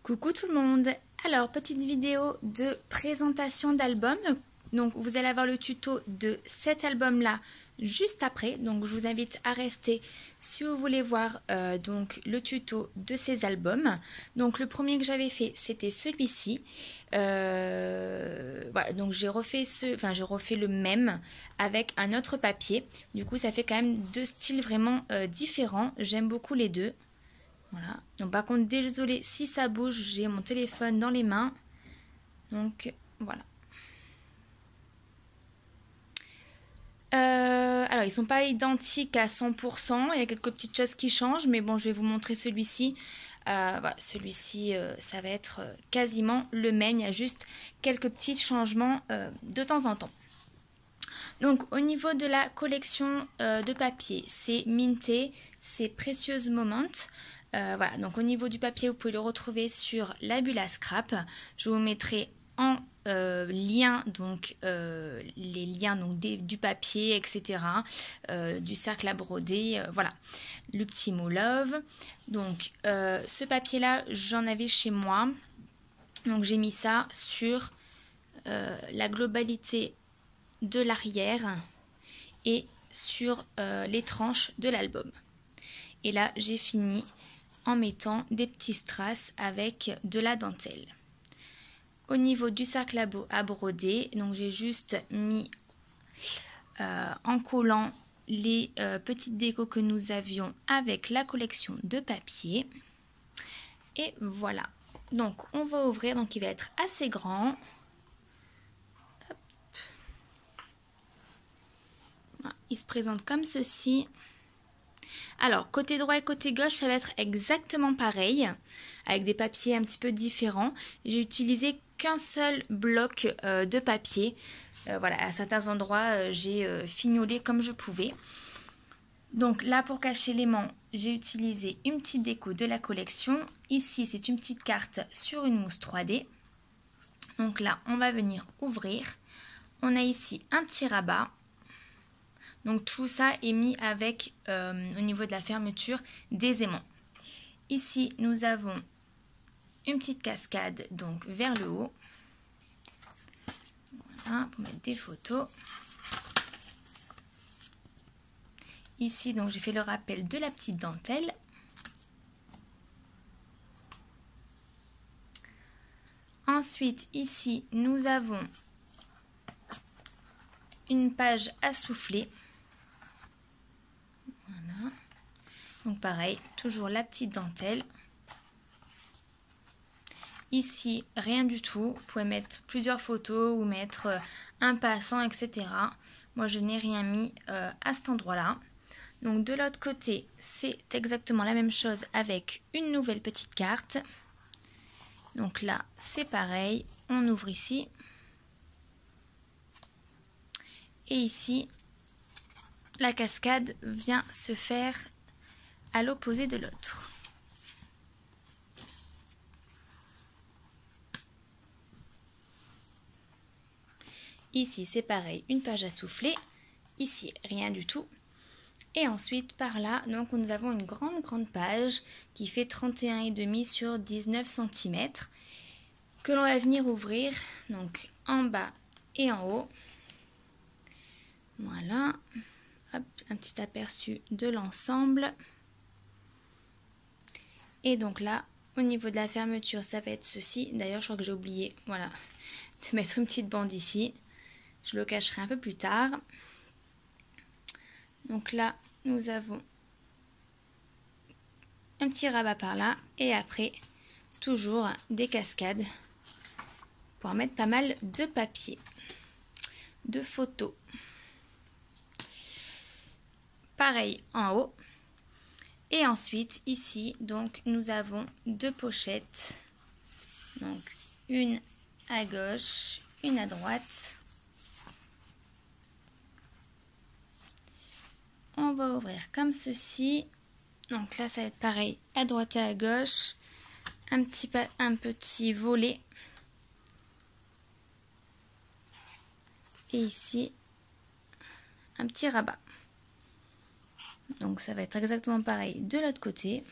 Coucou tout le monde. Alors, petite vidéo de présentation d'album. Donc, vous allez avoir le tuto de cet album-là juste après. Donc, je vous invite à rester si vous voulez voir donc le tuto de ces albums. Donc, le premier que j'avais fait, c'était celui-ci. Voilà, donc j'ai refait le même avec un autre papier. Du coup, ça fait quand même deux styles vraiment différents. J'aime beaucoup les deux. Voilà. Donc par contre, désolé si ça bouge, j'ai mon téléphone dans les mains. Donc voilà. Alors ils sont pas identiques à 100%, il y a quelques petites choses qui changent, mais bon, je vais vous montrer celui-ci. Voilà, celui-ci, ça va être quasiment le même, il y a juste quelques petits changements de temps en temps. Donc au niveau de la collection de papier, c'est Minté, c'est Precious Moment. Voilà, donc au niveau du papier, vous pouvez le retrouver sur la bulle à scrap. Je vous mettrai en lien donc les liens donc du papier, etc. Du cercle à broder, voilà. Le petit mot love. Donc ce papier-là, j'en avais chez moi. Donc j'ai mis ça sur la globalité de l'arrière et sur les tranches de l'album. Et là, j'ai fini en mettant des petits strass avec de la dentelle. Au niveau du cercle à broder, donc j'ai juste mis en collant les petites décos que nous avions avec la collection de papier. Et voilà. Donc on va ouvrir, donc il va être assez grand. Hop. Voilà, il se présente comme ceci. Alors, côté droit et côté gauche, ça va être exactement pareil, avec des papiers un petit peu différents. J'ai utilisé qu'un seul bloc de papier. Voilà, à certains endroits, j'ai fignolé comme je pouvais. Donc là, pour cacher l'aimant, j'ai utilisé une petite déco de la collection. Ici, c'est une petite carte sur une mousse 3D. Donc là, on va venir ouvrir. On a ici un petit rabat. Donc tout ça est mis avec, au niveau de la fermeture, des aimants. Ici, nous avons une petite cascade donc vers le haut. Voilà, pour mettre des photos. Ici, donc j'ai fait le rappel de la petite dentelle. Ensuite, ici, nous avons une page à souffler. Voilà. Donc pareil, toujours la petite dentelle. Ici, rien du tout. Vous pouvez mettre plusieurs photos ou mettre un passant, etc. Moi, je n'ai rien mis à cet endroit-là. Donc de l'autre côté, c'est exactement la même chose avec une nouvelle petite carte. Donc là, c'est pareil. On ouvre ici. Et ici, la cascade vient se faire à l'opposé de l'autre. Ici, c'est pareil, une page à souffler. Ici, rien du tout. Et ensuite, par là, donc nous avons une grande page qui fait 31,5 sur 19 cm que l'on va venir ouvrir donc en bas et en haut. Voilà. Hop, un petit aperçu de l'ensemble. Et donc là, au niveau de la fermeture, ça va être ceci. D'ailleurs, je crois que j'ai oublié, voilà, de mettre une petite bande ici. Je le cacherai un peu plus tard. Donc là, nous avons un petit rabat par là. Et après, toujours des cascades pour en mettre pas mal de papier, de photos. Pareil en haut. Et ensuite, ici, donc, nous avons deux pochettes. Donc, une à gauche, une à droite. On va ouvrir comme ceci. Donc là, ça va être pareil, à droite et à gauche. Un petit volet. Et ici, un petit rabat. Donc ça va être exactement pareil de l'autre côté.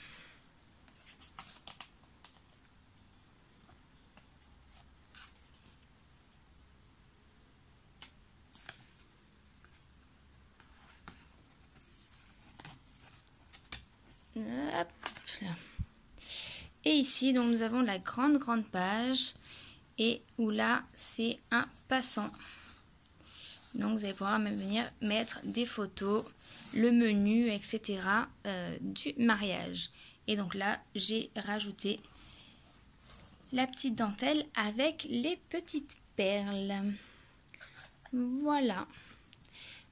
Hop là. Et ici, donc nous avons la grande page. Et où là, c'est un passant. Donc vous allez pouvoir même venir mettre des photos, le menu, etc. Du mariage. Et donc là, j'ai rajouté la petite dentelle avec les petites perles. Voilà.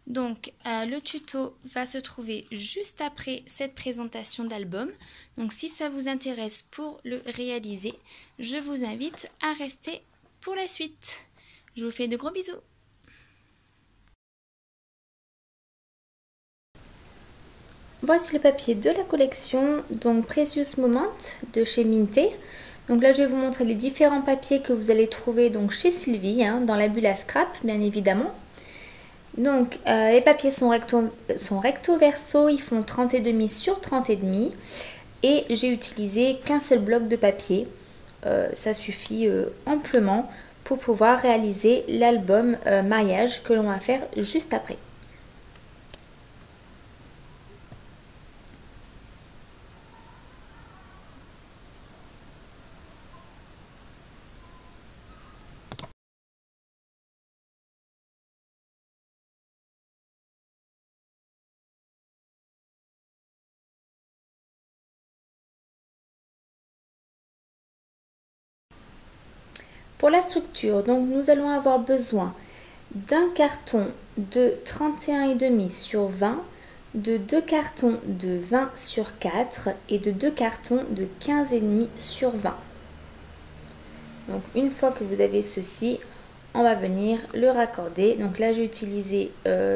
Donc le tuto va se trouver juste après cette présentation d'album. Donc si ça vous intéresse pour le réaliser, je vous invite à rester pour la suite. Je vous fais de gros bisous. Voici le papier de la collection, donc Precious Moment de chez Minté. Donc là je vais vous montrer les différents papiers que vous allez trouver donc chez Sylvie, hein, dans la bulle à scrap bien évidemment. Donc les papiers sont recto verso, ils font 30,5 sur 30,5 et j'ai utilisé qu'un seul bloc de papier. Ça suffit amplement pour pouvoir réaliser l'album mariage que l'on va faire juste après. Pour la structure, donc nous allons avoir besoin d'un carton de 31,5 sur 20, de 2 cartons de 20 sur 4 et de 2 cartons de 15,5 sur 20. Donc une fois que vous avez ceci, on va venir le raccorder. Donc là j'ai utilisé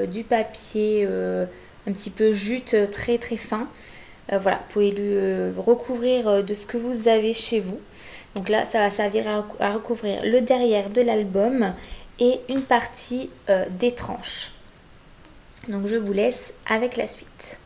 du papier un petit peu jute très fin. Voilà, vous pouvez le recouvrir de ce que vous avez chez vous. Donc là, ça va servir à recouvrir le derrière de l'album et une partie des tranches. Donc je vous laisse avec la suite.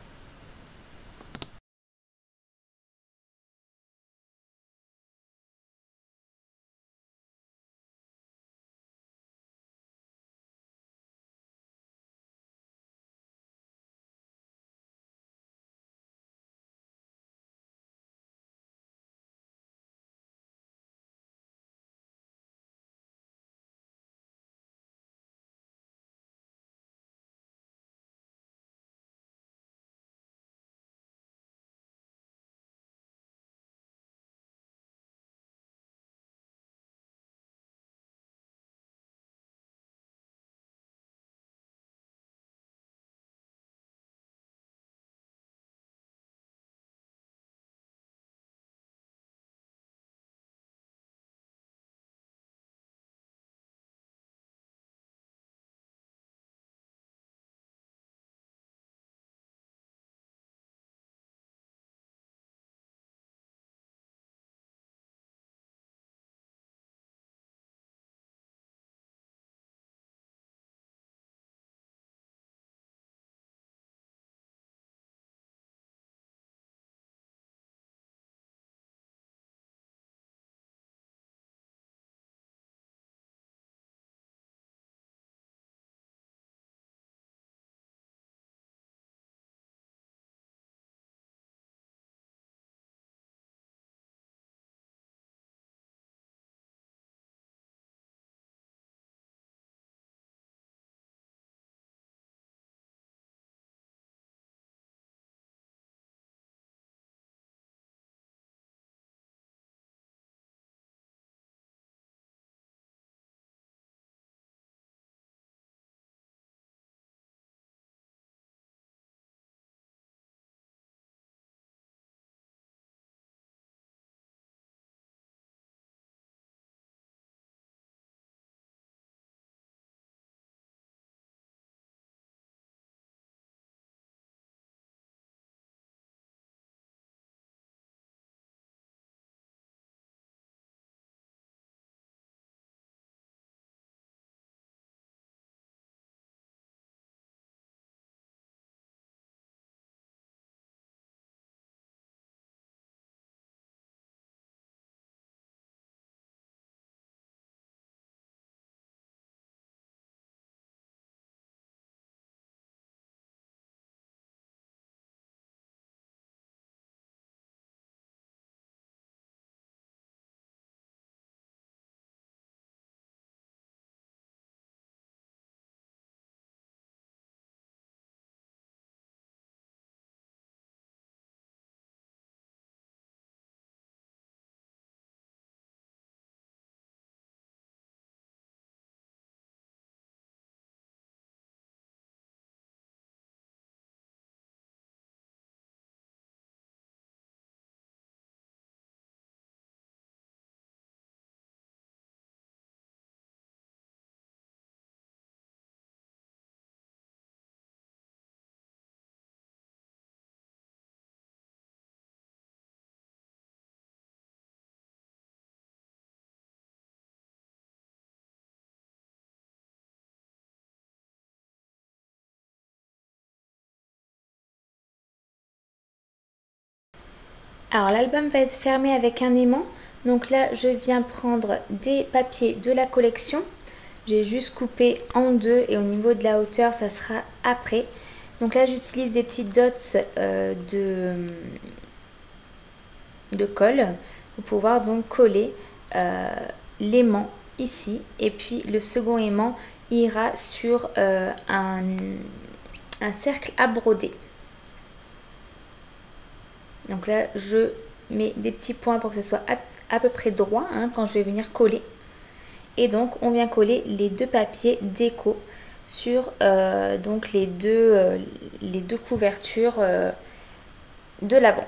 Alors l'album va être fermé avec un aimant. Donc là, je viens prendre des papiers de la collection. J'ai juste coupé en deux et au niveau de la hauteur, ça sera après. Donc là, j'utilise des petites dots de colle pour pouvoir donc coller l'aimant ici. Et puis le second aimant ira sur un cercle à broder. Donc là, je mets des petits points pour que ce soit à peu près droit quand je vais venir coller. Et donc, on vient coller les deux papiers déco sur donc les deux couvertures de l'avant.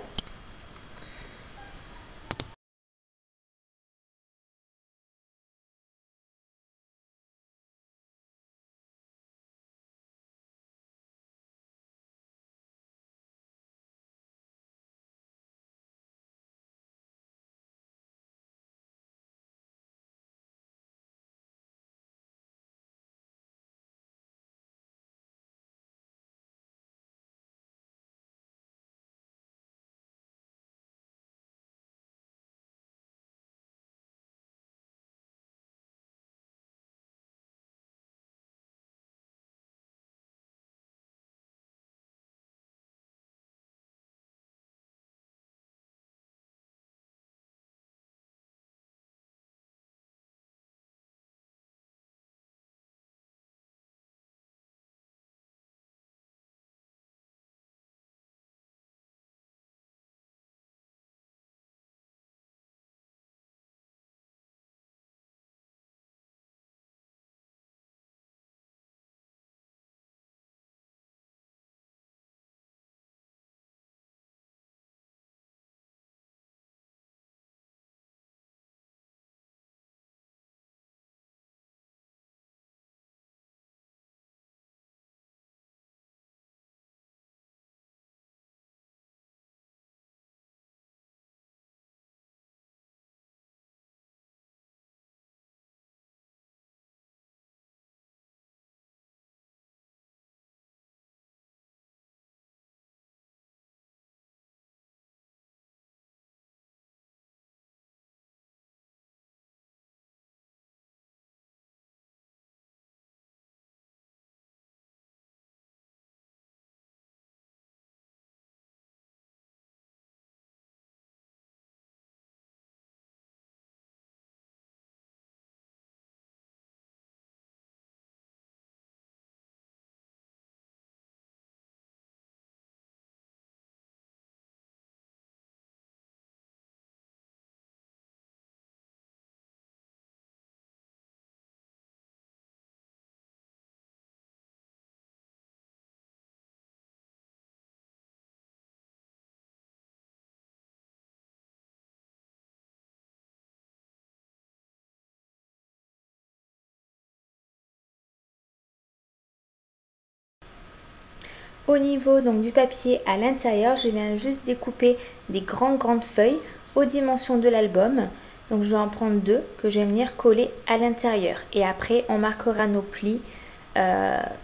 Au niveau donc du papier à l'intérieur, je viens juste découper des grandes feuilles aux dimensions de l'album. Donc je vais en prendre deux que je vais venir coller à l'intérieur. Et après, on marquera nos plis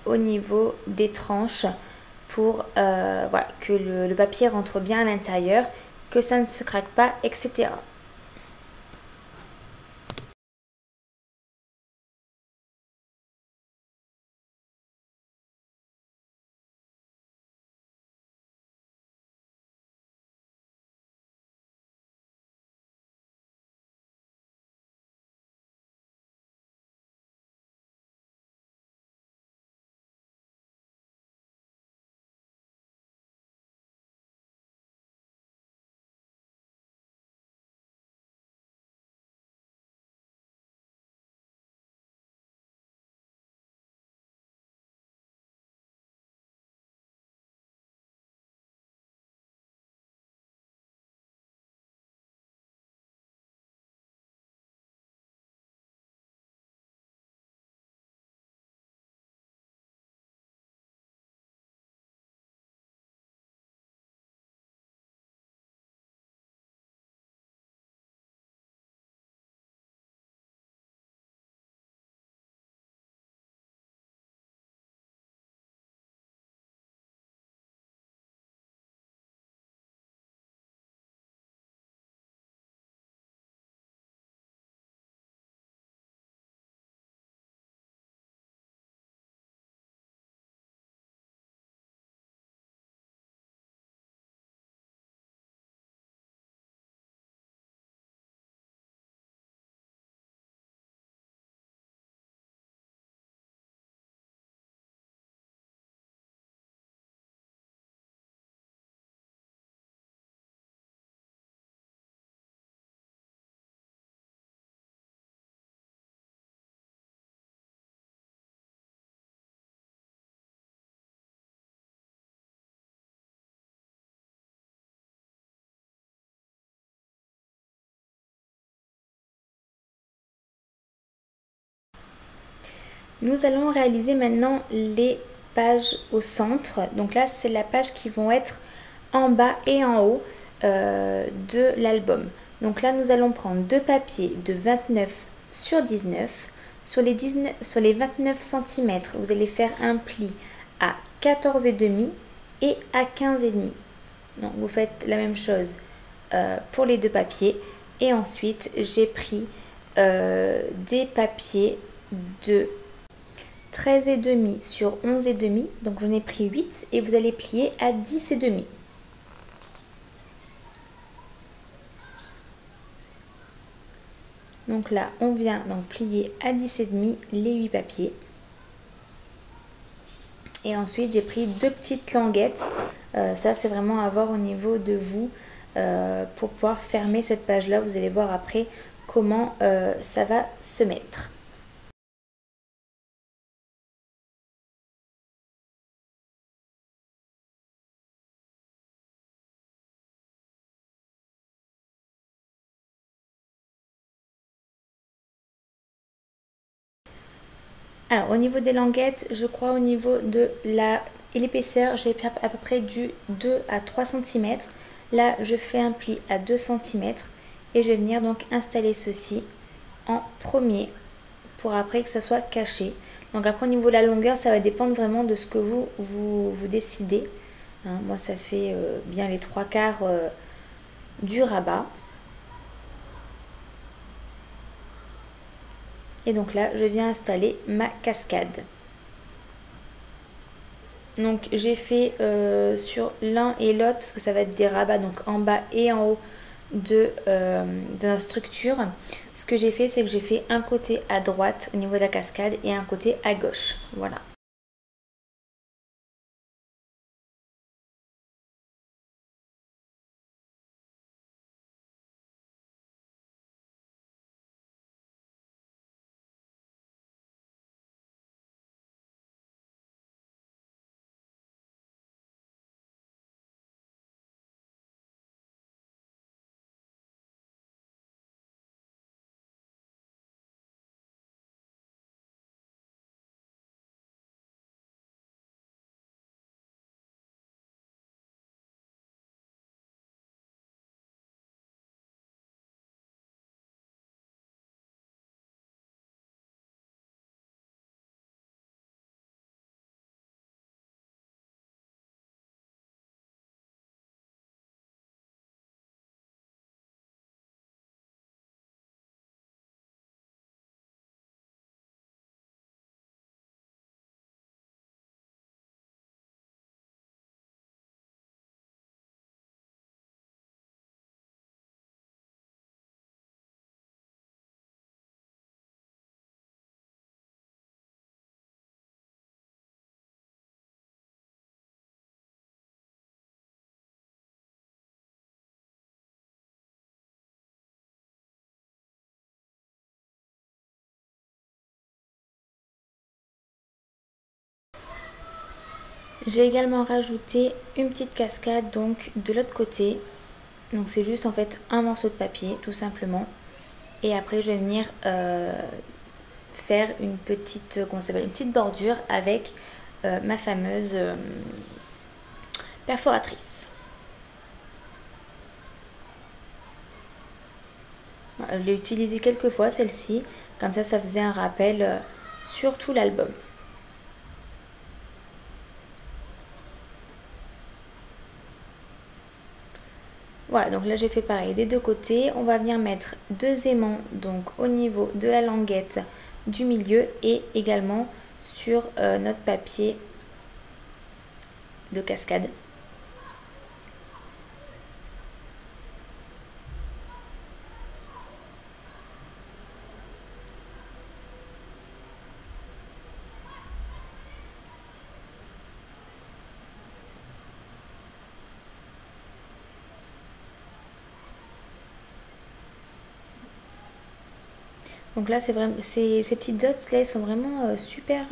au niveau des tranches pour voilà, que le papier rentre bien à l'intérieur, que ça ne se craque pas, etc. Nous allons réaliser maintenant les pages au centre. Donc là, c'est la page qui vont être en bas et en haut de l'album. Donc là, nous allons prendre deux papiers de 29 sur 19. Sur les 29 cm, vous allez faire un pli à 14,5 et à 15,5. Donc vous faites la même chose pour les deux papiers. Et ensuite, j'ai pris des papiers de 13,5 sur 11,5. Donc j'en ai pris 8 et vous allez plier à 10,5. Donc là, on vient donc plier à 10,5 les 8 papiers. Et ensuite, j'ai pris deux petites languettes. Ça, c'est vraiment à voir au niveau de vous pour pouvoir fermer cette page-là. Vous allez voir après comment ça va se mettre. Alors au niveau des languettes, je crois au niveau de l'épaisseur, j'ai à peu près du 2 à 3 cm. Là, je fais un pli à 2 cm et je vais venir donc installer ceci en premier pour après que ça soit caché. Donc après au niveau de la longueur, ça va dépendre vraiment de ce que vous décidez. Hein, moi, ça fait bien les 3/4 du rabat. Et donc là, je viens installer ma cascade. Donc j'ai fait sur l'un et l'autre, parce que ça va être des rabats, donc en bas et en haut de notre structure. Ce que j'ai fait, c'est que j'ai fait un côté à droite au niveau de la cascade et un côté à gauche. Voilà. J'ai également rajouté une petite cascade donc de l'autre côté. Donc c'est juste en fait un morceau de papier tout simplement. Et après je vais venir faire une petite, une petite bordure avec ma fameuse perforatrice. Je l'ai utilisée quelques fois celle-ci, comme ça faisait un rappel sur tout l'album. Voilà, donc là j'ai fait pareil des deux côtés. On va venir mettre deux aimants donc au niveau de la languette du milieu et également sur notre papier de cascade. Donc là, c'est vraiment, ces petites dots là, sont vraiment super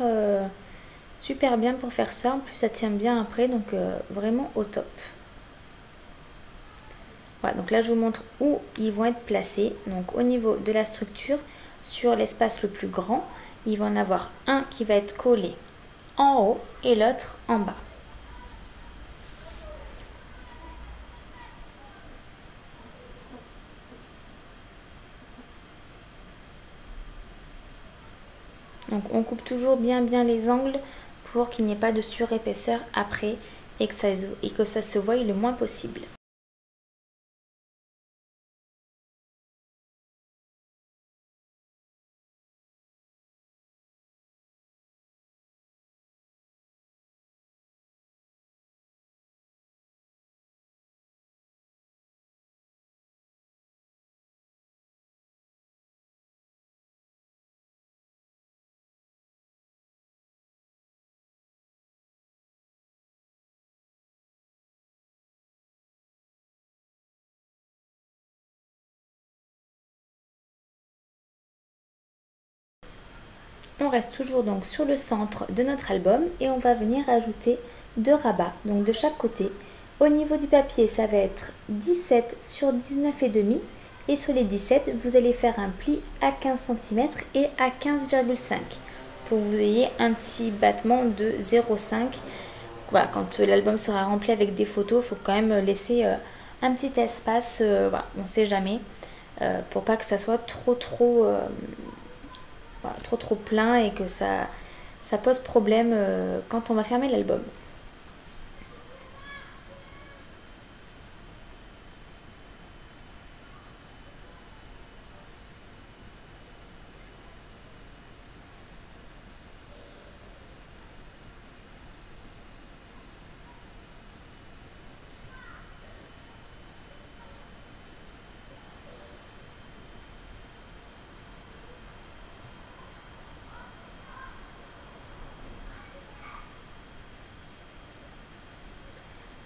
bien pour faire ça. En plus, ça tient bien après, donc vraiment au top. Voilà, donc là, je vous montre où ils vont être placés. Donc au niveau de la structure, sur l'espace le plus grand il va en avoir un qui va être collé en haut et l'autre en bas. Donc on coupe toujours bien les angles pour qu'il n'y ait pas de surépaisseur après et que ça se voie le moins possible. On reste toujours donc sur le centre de notre album et on va venir ajouter 2 rabats, donc de chaque côté. Au niveau du papier, ça va être 17 sur 19,5 et sur les 17, vous allez faire un pli à 15 cm et à 15,5 pour que vous ayez un petit battement de 0,5. Voilà, quand l'album sera rempli avec des photos, il faut quand même laisser un petit espace, voilà, on ne sait jamais, pour pas que ça soit trop voilà, trop plein et que ça pose problème quand on va fermer l'album.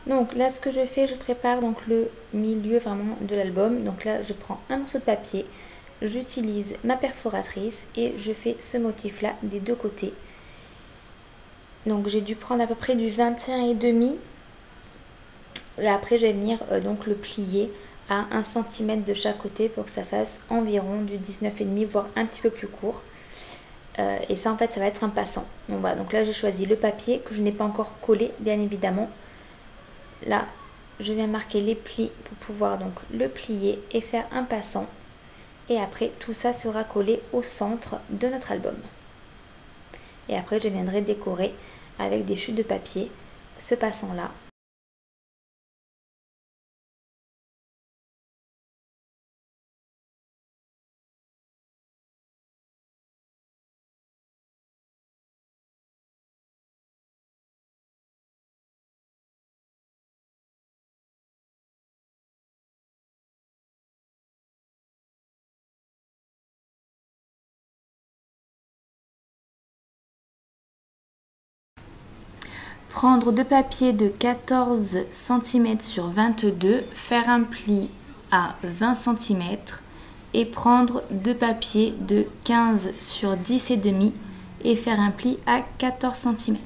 Donc là, ce que je fais, je prépare donc le milieu vraiment de l'album. Donc là, je prends un morceau de papier, j'utilise ma perforatrice et je fais ce motif là des deux côtés. Donc j'ai dû prendre à peu près du 21,5 et après je vais venir donc le plier à 1 cm de chaque côté pour que ça fasse environ du 19,5 voire un petit peu plus court. Et ça en fait ça va être un passant. Donc voilà, donc là j'ai choisi le papier que je n'ai pas encore collé bien évidemment. Là je viens marquer les plis pour pouvoir donc le plier et faire un passant. Et après tout ça sera collé au centre de notre album. Et après je viendrai décorer avec des chutes de papier ce passant là. Prendre deux papiers de 14 cm sur 22, faire un pli à 20 cm et prendre deux papiers de 15 sur 10,5 et faire un pli à 14 cm.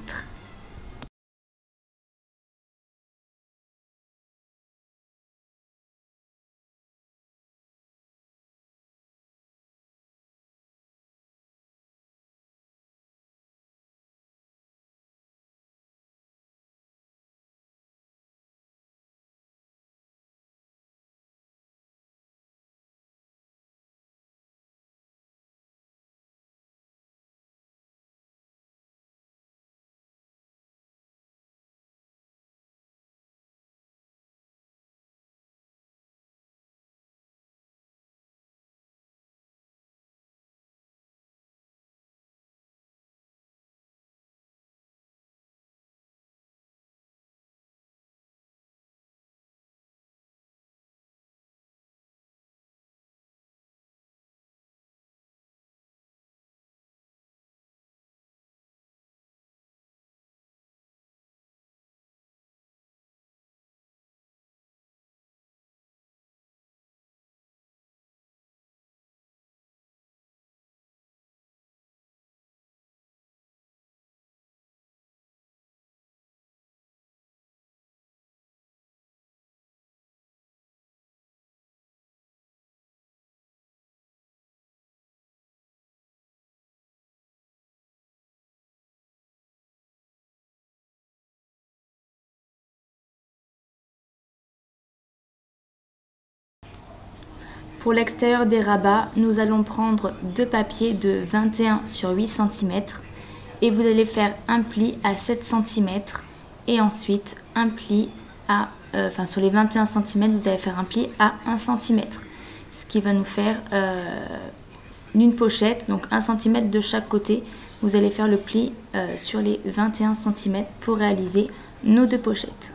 Pour l'extérieur des rabats, nous allons prendre deux papiers de 21 sur 8 cm et vous allez faire un pli à 7 cm et ensuite un pli à, sur les 21 cm, vous allez faire un pli à 1 cm, ce qui va nous faire une pochette, donc 1 cm de chaque côté. Vous allez faire le pli sur les 21 cm pour réaliser nos deux pochettes.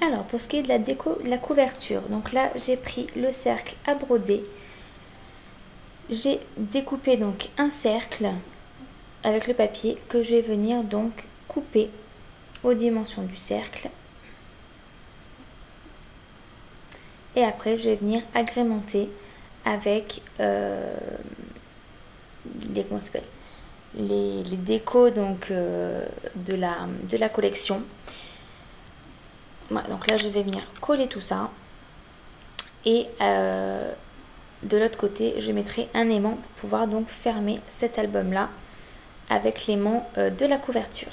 Alors pour ce qui est de la couverture, donc là j'ai pris le cercle à broder. J'ai découpé donc un cercle avec le papier que je vais venir donc couper aux dimensions du cercle. Et après je vais venir agrémenter avec les décos donc, de la collection. Voilà, donc là je vais venir coller tout ça et de l'autre côté je mettrai un aimant pour pouvoir donc fermer cet album là avec l'aimant de la couverture.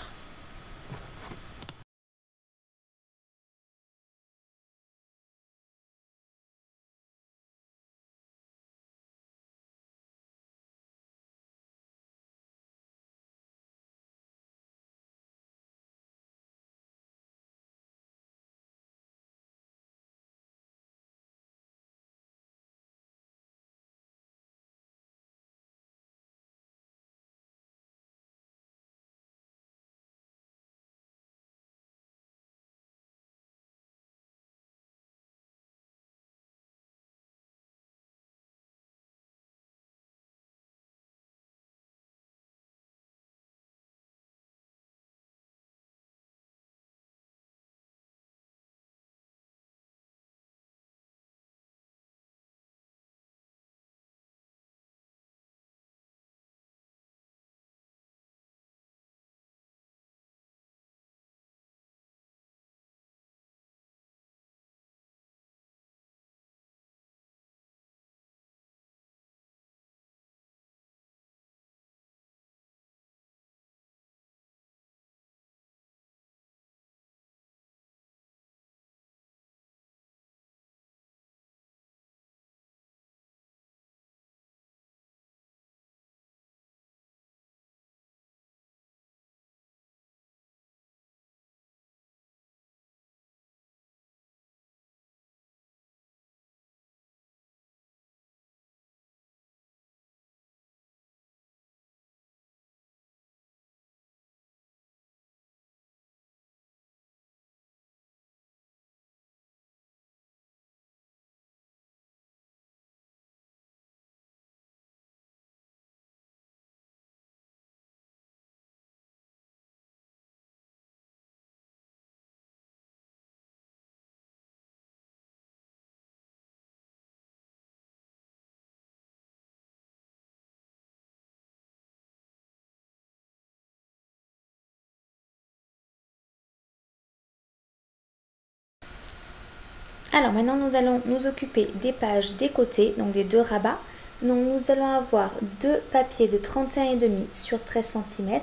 Alors maintenant nous allons nous occuper des pages des côtés, donc des deux rabats. Donc nous allons avoir deux papiers de 31,5 sur 13 cm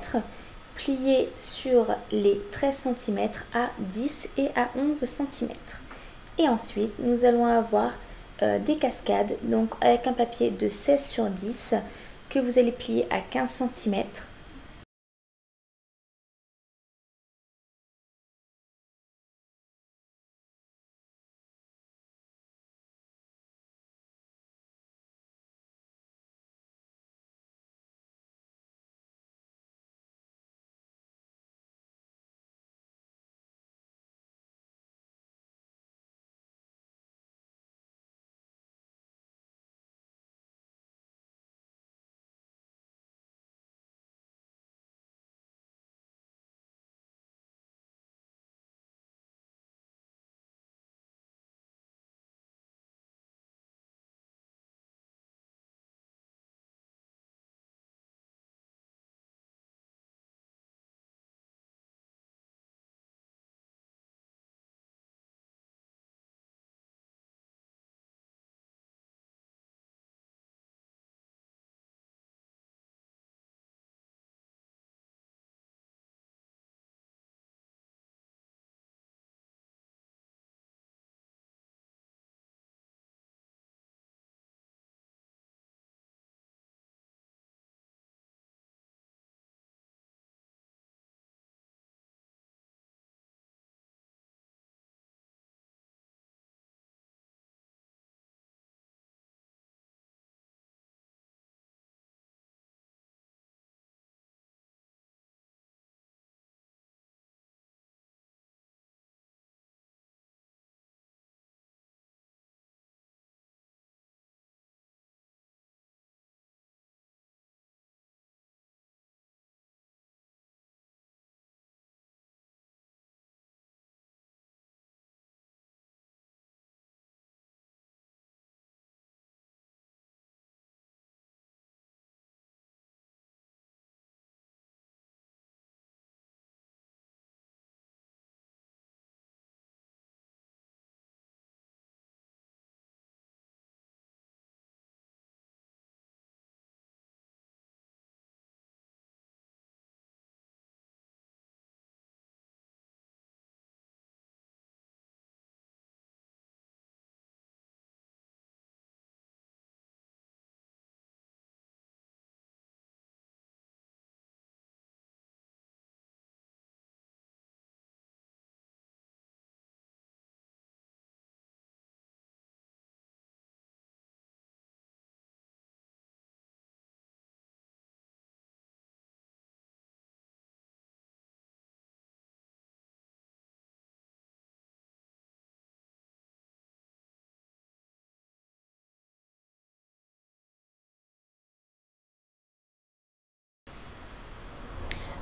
pliés sur les 13 cm à 10 et à 11 cm. Et ensuite nous allons avoir des cascades, donc avec un papier de 16 sur 10 que vous allez plier à 15 cm.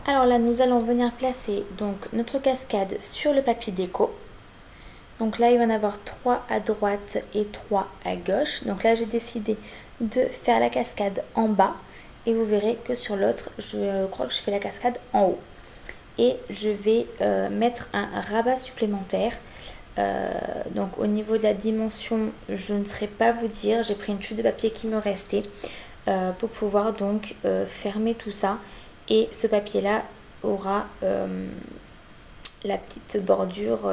Alors là, nous allons venir placer donc notre cascade sur le papier déco. Donc là, il va y en avoir 3 à droite et 3 à gauche. Donc là, j'ai décidé de faire la cascade en bas. Et vous verrez que sur l'autre, je crois que je fais la cascade en haut. Et je vais mettre un rabat supplémentaire. Donc au niveau de la dimension, je ne saurais pas vous dire. J'ai pris une chute de papier qui me restait pour pouvoir donc fermer tout ça. Et ce papier là aura la petite bordure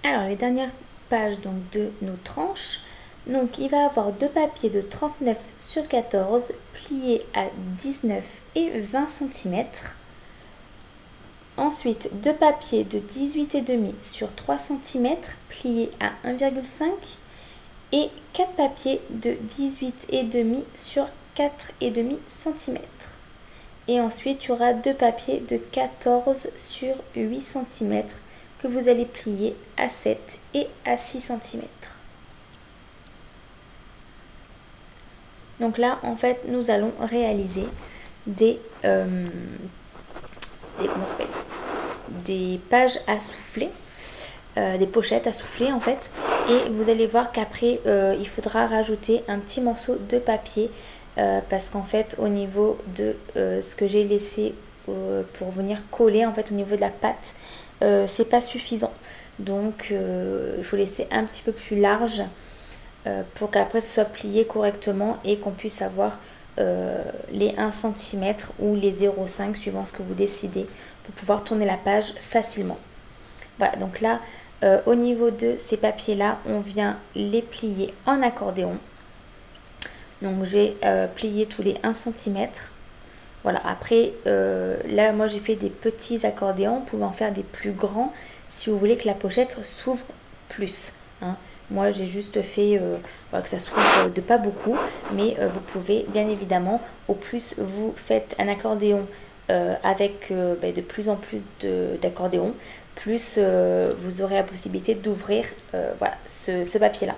Alors, les dernières pages donc, de nos tranches. Donc, il va avoir deux papiers de 39 sur 14 pliés à 19 et 20 cm. Ensuite, deux papiers de 18,5 sur 3 cm pliés à 1,5 et 4 papiers de 18,5 sur 4,5 cm. Et ensuite, il y aura deux papiers de 14 sur 8 cm que vous allez plier à 7 et à 6 cm. Donc là, en fait, nous allons réaliser comment ça s'appelle, des pages à souffler, des pochettes à souffler en fait. Et vous allez voir qu'après, il faudra rajouter un petit morceau de papier parce qu'en fait, au niveau de ce que j'ai laissé pour venir coller en fait au niveau de la pâte, c'est pas suffisant. Donc, il faut laisser un petit peu plus large pour qu'après ce soit plié correctement et qu'on puisse avoir les 1 cm ou les 0,5 suivant ce que vous décidez pour pouvoir tourner la page facilement. Voilà, donc là, au niveau de ces papiers-là, on vient les plier en accordéon. Donc j'ai plié tous les 1 cm. Voilà, après, là, moi j'ai fait des petits accordéons. Vous pouvez en faire des plus grands si vous voulez que la pochette s'ouvre plus. Hein. Moi, j'ai juste fait voilà, que ça s'ouvre de pas beaucoup, mais vous pouvez, bien évidemment, au plus vous faites un accordéon avec de plus en plus d'accordéons, plus vous aurez la possibilité d'ouvrir voilà, ce papier-là.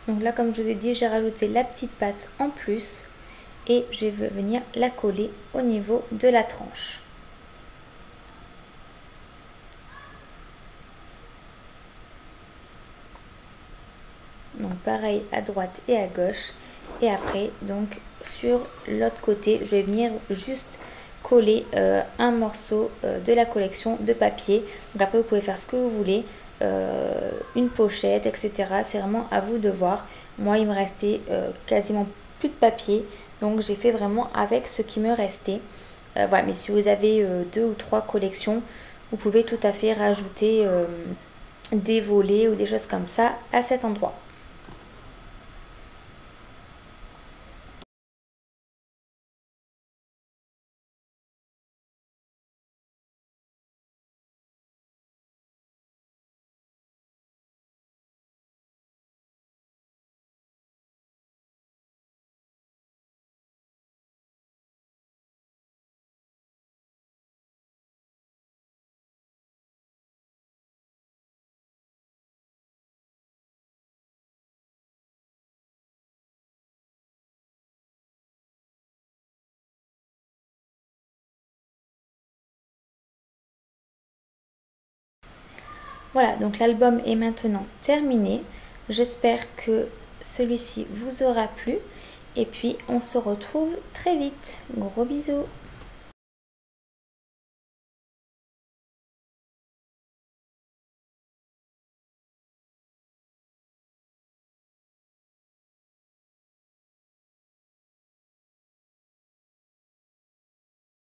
Donc là, comme je vous ai dit, j'ai rajouté la petite pâte en plus et je vais venir la coller au niveau de la tranche. Donc pareil à droite et à gauche. Et après, donc sur l'autre côté, je vais venir juste coller un morceau de la collection de papier. Donc après, vous pouvez faire ce que vous voulez, une pochette, etc. C'est vraiment à vous de voir. Moi, il me restait quasiment plus de papier. Donc j'ai fait vraiment avec ce qui me restait. Voilà, mais si vous avez 2 ou 3 collections, vous pouvez tout à fait rajouter des volets ou des choses comme ça à cet endroit. Voilà, donc l'album est maintenant terminé. J'espère que celui-ci vous aura plu. Et puis, on se retrouve très vite. Gros bisous!